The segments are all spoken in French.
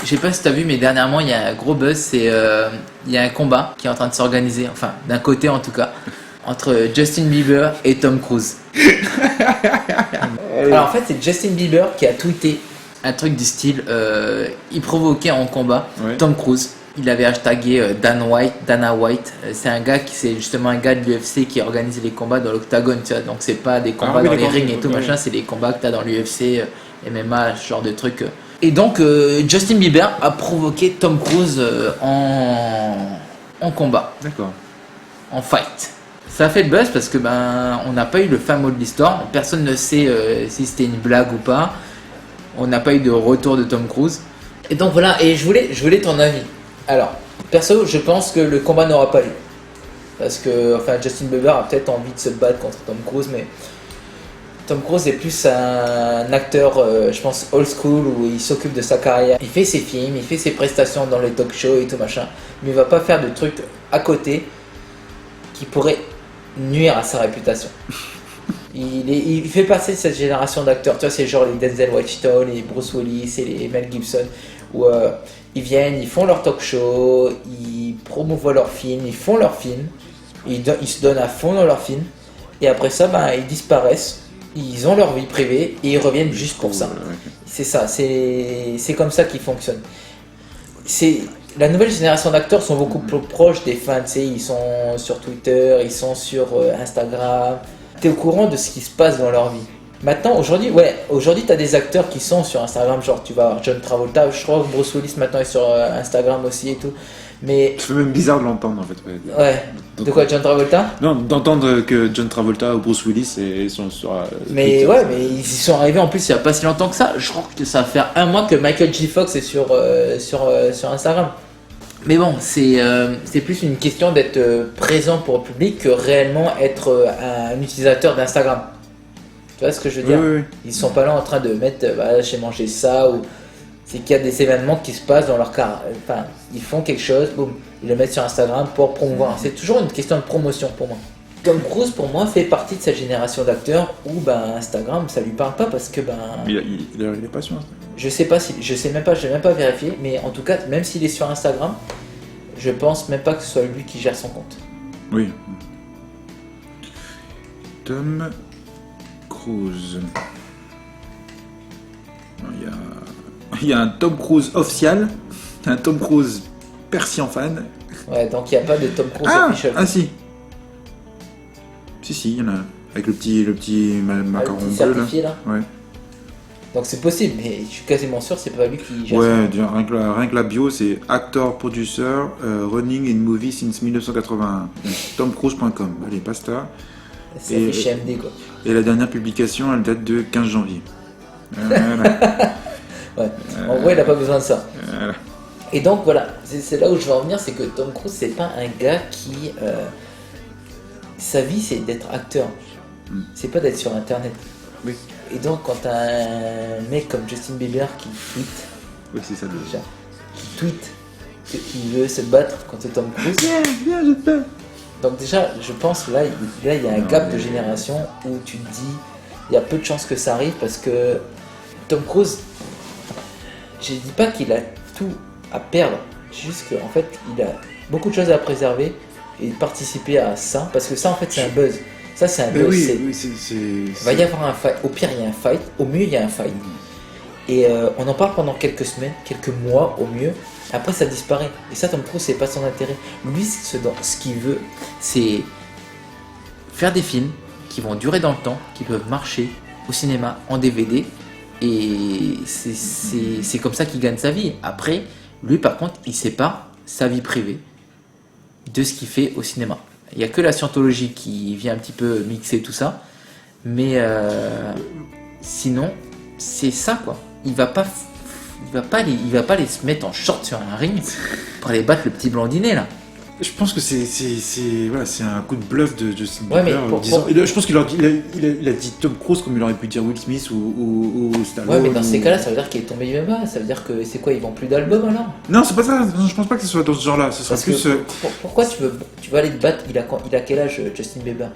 Je sais pas si t'as vu, mais dernièrement, il y a un gros buzz. Il y a un combat qui est en train de s'organiser, enfin, d'un côté en tout cas, entre Justin Bieber et Tom Cruise. Alors en fait, c'est Justin Bieber qui a tweeté un truc du style il provoquait en combat Tom Cruise. Il avait hashtagué Dana White. C'est un gars c'est justement un gars de l'UFC qui organise les combats dans l'octagone, tu vois. Donc c'est pas des combats dans les rings et tout machin, c'est des combats que t'as dans l'UFC, MMA, ce genre de trucs. Et donc Justin Bieber a provoqué Tom Cruise en combat. D'accord. En fight. Ça a fait le buzz parce que on n'a pas eu le fin mot de l'histoire. Personne ne sait si c'était une blague ou pas. On n'a pas eu de retour de Tom Cruise. Et donc voilà, et je voulais ton avis. Alors, perso, je pense que le combat n'aura pas lieu. Parce que, enfin, Justin Bieber a peut-être envie de se battre contre Tom Cruise, mais Tom Cruise est plus un acteur, je pense, old school, où il s'occupe de sa carrière. Il fait ses films, il fait ses prestations dans les talk shows et tout machin, mais il va pas faire de trucs à côté qui pourraient nuire à sa réputation. Il fait passer cette génération d'acteurs, tu vois, c'est genre les Denzel Washington, les Bruce Willis et les Mel Gibson, où ils viennent, ils font leur talk show, ils promouvoient leurs films, ils font leurs films, ils se donnent à fond dans leurs films, et après ça, ils disparaissent, ils ont leur vie privée, et ils reviennent juste pour ça. C'est ça, c'est comme ça qu'ils fonctionnent. La nouvelle génération d'acteurs sont beaucoup plus proches des fans, tu sais, ils sont sur Twitter, ils sont sur Instagram. T'es au courant de ce qui se passe dans leur vie. Maintenant, aujourd'hui, t'as des acteurs qui sont sur Instagram, genre tu vas avoir John Travolta, je crois que Bruce Willis maintenant est sur Instagram aussi et tout. Mais c'est même bizarre de l'entendre en fait. Ouais. Donc, de quoi, John Travolta? Non, d'entendre que John Travolta ou Bruce Willis sont sur. Mais Twitter. Ouais, mais ils y sont arrivés en plus il y a pas si longtemps que ça. Je crois que ça va faire un mois que Michael J. Fox est sur Instagram. Mais bon, c'est plus une question d'être présent pour le public que réellement être un utilisateur d'Instagram. Tu vois ce que je veux dire? Oui. Ils sont pas là en train de mettre j'ai mangé ça, ou c'est qu'il y a des événements qui se passent dans leur carrière. Enfin, ils font quelque chose, boum, ils le mettent sur Instagram pour promouvoir. C'est toujours une question de promotion pour moi. Tom Cruise pour moi fait partie de cette génération d'acteurs où Instagram ça lui parle pas parce que il est pas sur Instagram. Je sais même pas, j'ai même pas vérifié, mais en tout cas, même s'il est sur Instagram, je pense même pas que ce soit lui qui gère son compte. Oui. Tom Cruise. Il y a un Tom Cruise officiel, un Tom Cruise Persian fan. Ouais, donc il n'y a pas de Tom Cruise official. Ah si. Si, il y en a un. Avec le petit macaron bleu certifié, là. Ouais. Donc c'est possible, mais je suis quasiment sûr que c'est pas lui qui gère. Ouais, rien que la bio, c'est actor, producer, running in movie since 1981. TomCruise.com. Allez, basta. C'est affiché MD quoi. Et la dernière publication, elle date de 15 janvier. Voilà. Ouais. En vrai, il n'a pas besoin de ça. Voilà. Et donc voilà, c'est là où je veux en venir, c'est que Tom Cruise, c'est pas un gars qui. Sa vie, c'est d'être acteur. C'est pas d'être sur internet. Oui. Et donc, quand t'as un mec comme Justin Bieber qui tweet. Oui, c'est ça déjà. Qui tweet qu'il veut se battre contre Tom Cruise. Viens, je te fais. Donc, déjà, je pense que là, il y a un gap de génération où tu te dis, il y a peu de chances que ça arrive parce que Tom Cruise, je dis pas qu'il a tout à perdre, juste qu'en fait, il a beaucoup de choses à préserver et participer à ça, parce que ça, en fait, c'est un buzz. Ça, c'est un buzz. Il va y avoir un fight. Au pire, il y a un fight. Au mieux, il y a un fight. Et on en parle pendant quelques semaines, quelques mois au mieux. Après, ça disparaît. Et ça, Tom Cruise, c'est pas son intérêt. Lui, ce qu'il veut, c'est faire des films qui vont durer dans le temps, qui peuvent marcher au cinéma, en DVD. Et c'est comme ça qu'il gagne sa vie. Après, lui, par contre, il sépare sa vie privée de ce qu'il fait au cinéma. Il n'y a que la scientologie qui vient un petit peu mixer tout ça. Mais sinon, c'est ça quoi. Il va pas aller se mettre en short sur un ring pour aller battre le petit blondinet là. Je pense que c'est un coup de bluff de Justin Bieber. Je pense qu'il a dit Tom Cruise comme il aurait pu dire Will Smith ou Stallone. Ouais, mais dans ces cas-là, ça veut dire qu'il est tombé du bas. Ça veut dire que c'est quoi, ils vendent plus d'albums alors? Non, c'est pas ça. Je pense pas que ce soit dans ce genre-là. Ce sera plus. Pourquoi tu vas aller te battre? Il a quel âge, Justin Bieber?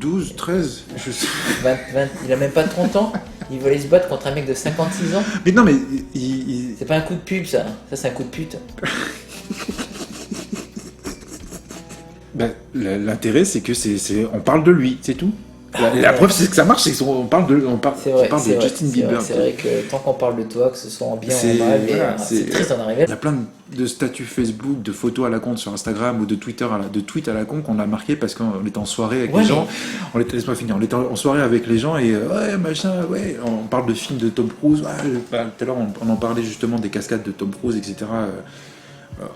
12, 13, je sais. 20, il a même pas 30 ans. Il veut aller se battre contre un mec de 56 ans. Mais non, mais c'est pas un coup de pub, ça. Ça, c'est un coup de pute. Ben, l'intérêt, c'est que on parle de lui, c'est tout. La preuve, c'est que ça marche, c'est qu'on parle de Justin Bieber. C'est vrai que tant qu'on parle de toi, que ce soit en bien ou en mal, c'est triste d'en arriver. Il y a plein de statuts Facebook, de photos à la con sur Instagram ou de tweets à la con qu'on a marqué parce qu'on était en soirée avec les gens. Laisse-moi finir. On était en soirée avec les gens et on parle de films de Tom Cruise. Tout à l'heure, on en parlait justement des cascades de Tom Cruise, etc.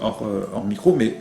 Hors micro, mais.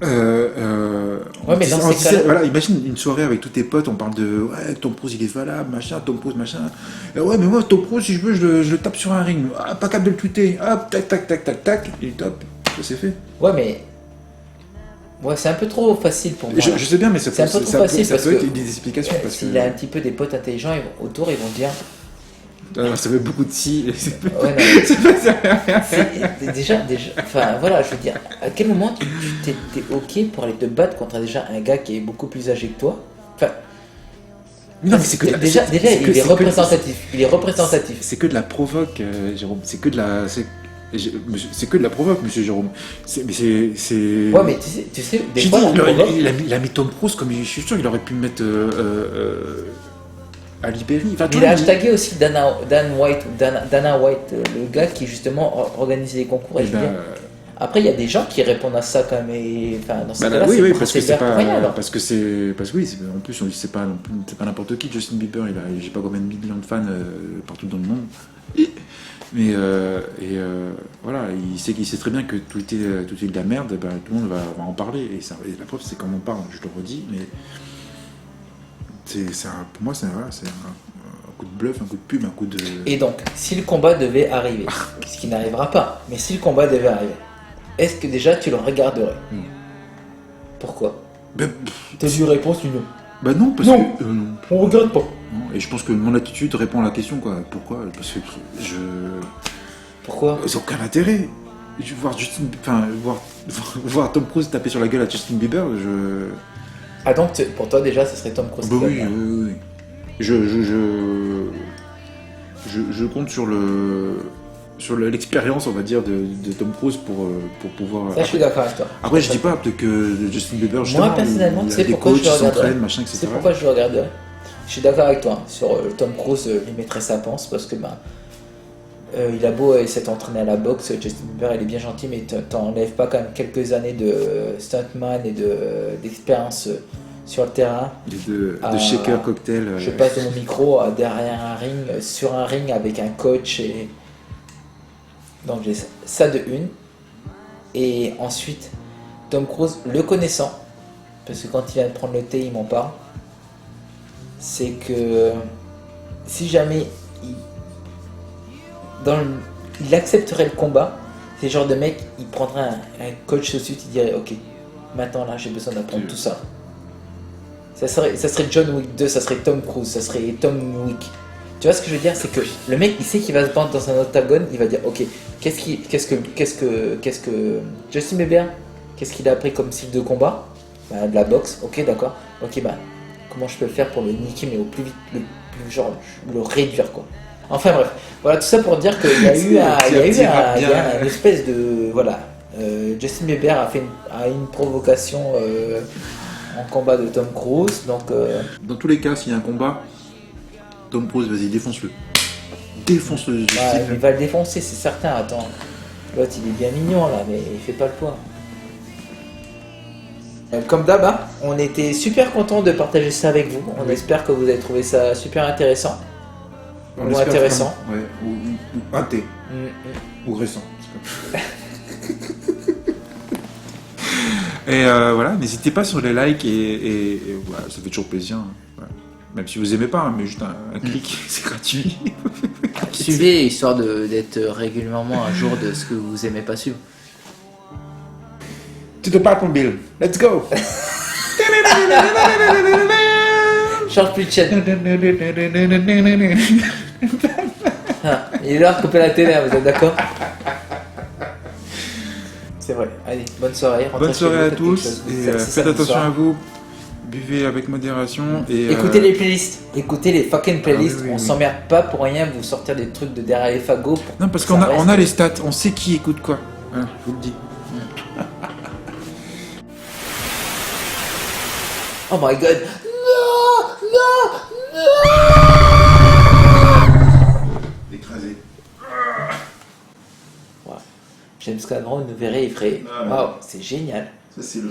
Mais dans ces cas-là... Voilà, imagine une soirée avec tous tes potes, on parle de Tom Cruise il est valable, machin, Tom Cruise machin. Mais moi Tom Cruise si je veux je le tape sur un ring, pas capable de le tweeter, tac, il top, ça c'est fait. Mais c'est un peu trop facile pour moi. Je sais bien, mais c'est un peu trop facile ça peut être des explications. S'il a un petit peu des potes intelligents autour, ils vont dire. Alors, ça fait beaucoup de si. Déjà, enfin voilà, je veux dire, à quel moment tu t'es ok pour aller te battre contre déjà un gars qui est beaucoup plus âgé que toi? Enfin, non, mais c'est que déjà, il est représentatif. Il est représentatif. C'est que de la provoque, Jérôme. C'est que de la provoque, monsieur Jérôme. Mais tu sais, des fois, il a mis Tom Cruise comme je suis sûr, il aurait pu me mettre. À Libéry. Enfin, il a hashtagué aussi Dana White, le gars qui justement organise les concours. Après, il y a des gens qui répondent à ça quand même. Dans ce cas-là, parce que c'est pas rien, parce que en plus c'est pas n'importe qui. Justin Bieber, j'ai pas combien de millions de fans partout dans le monde. Mais voilà, il sait très bien que tout est de la merde. Tout le monde va en parler et la preuve c'est comme on parle. Je le redis, mais pour moi c'est un coup de bluff, un coup de pub, un coup de... Et donc, si le combat devait arriver, ce qui n'arrivera pas, mais si le combat devait arriver, est-ce que déjà tu le regarderais? Pourquoi? T'as eu réponse non. Non, parce que... non, on regarde pas. Non, et je pense que mon attitude répond à la question, quoi. Pourquoi? Parce que Pourquoi? C'est aucun intérêt. Voir Tom Cruise taper sur la gueule à Justin Bieber, Ah donc pour toi déjà ce serait Tom Cruise? Oui. Je compte sur l'expérience, on va dire, de Tom Cruise pour pouvoir. Ça, je suis d'accord avec toi. Après, je dis pas que Justin Bieber, moi personnellement, tu sais pourquoi je le regarderais, machin, etc. C'est pourquoi je le regarderais. Je suis d'accord avec toi. Sur Tom Cruise, lui mettrait sa panse parce que il a beau s'être entraîné à la boxe, Justin Bieber il est bien gentil, mais t'enlèves pas quand même quelques années de stuntman et d'expérience sur le terrain. De shaker cocktail. Je passe de mon micro derrière un ring, sur un ring avec un coach. Donc j'ai ça de une. Et ensuite, Tom Cruise, le connaissant, parce que quand il vient de prendre le thé, il m'en parle, c'est que si jamais il accepterait le combat, c'est le genre de mec, il prendrait un coach tout de suite, il dirait ok, maintenant là j'ai besoin d'apprendre tout ça. Ça serait John Wick 2, ça serait Tom Cruise, ça serait Tom Wick. Tu vois ce que je veux dire, c'est que le mec il sait qu'il va se battre dans un octagone, il va dire ok, qu'est-ce que Justin Bieber, qu'est-ce qu'il a appris comme style de combat? De la boxe, ok d'accord, ok comment je peux faire pour le niquer mais au plus vite, le réduire quoi. Enfin bref, voilà tout ça pour dire qu'il y a eu une espèce de Justin Bieber a fait une provocation en combat de Tom Cruise, donc dans tous les cas, s'il y a un combat, Tom Cruise, vas-y, défonce-le. Défonce-le. Il va le défoncer, c'est certain. Attends, l'autre il est bien mignon là, mais il fait pas le poids. Comme d'hab, on était super contents de partager ça avec vous. On espère que vous avez trouvé ça super intéressant. Ou intéressant. Ou inté. Ou récent. Et voilà, n'hésitez pas sur les likes et voilà, ça fait toujours plaisir. Voilà. Même si vous aimez pas, mais juste un clic, c'est gratuit. Suivez histoire d'être régulièrement à jour de ce que vous aimez pas suivre. To the Batmobile, let's go. Change plus de chaîne. Il est l'heure de couper la télé, vous êtes d'accord? C'est vrai. Allez, bonne soirée. Bonne soirée à tous et faites attention à vous. buvez avec modération et Écoutez les playlists, écoutez les fucking playlists. oui, On oui. s'emmerde pas pour rien vous sortir des trucs de derrière les fagots. Non, parce Ça qu'on a, reste. on a les stats, on sait qui écoute quoi. Hein, je vous le dis. Oh my god. Écrasé. James Cameron nous verrait, il ferait. Ah ouais. Waouh, c'est génial. Ça, c'est le.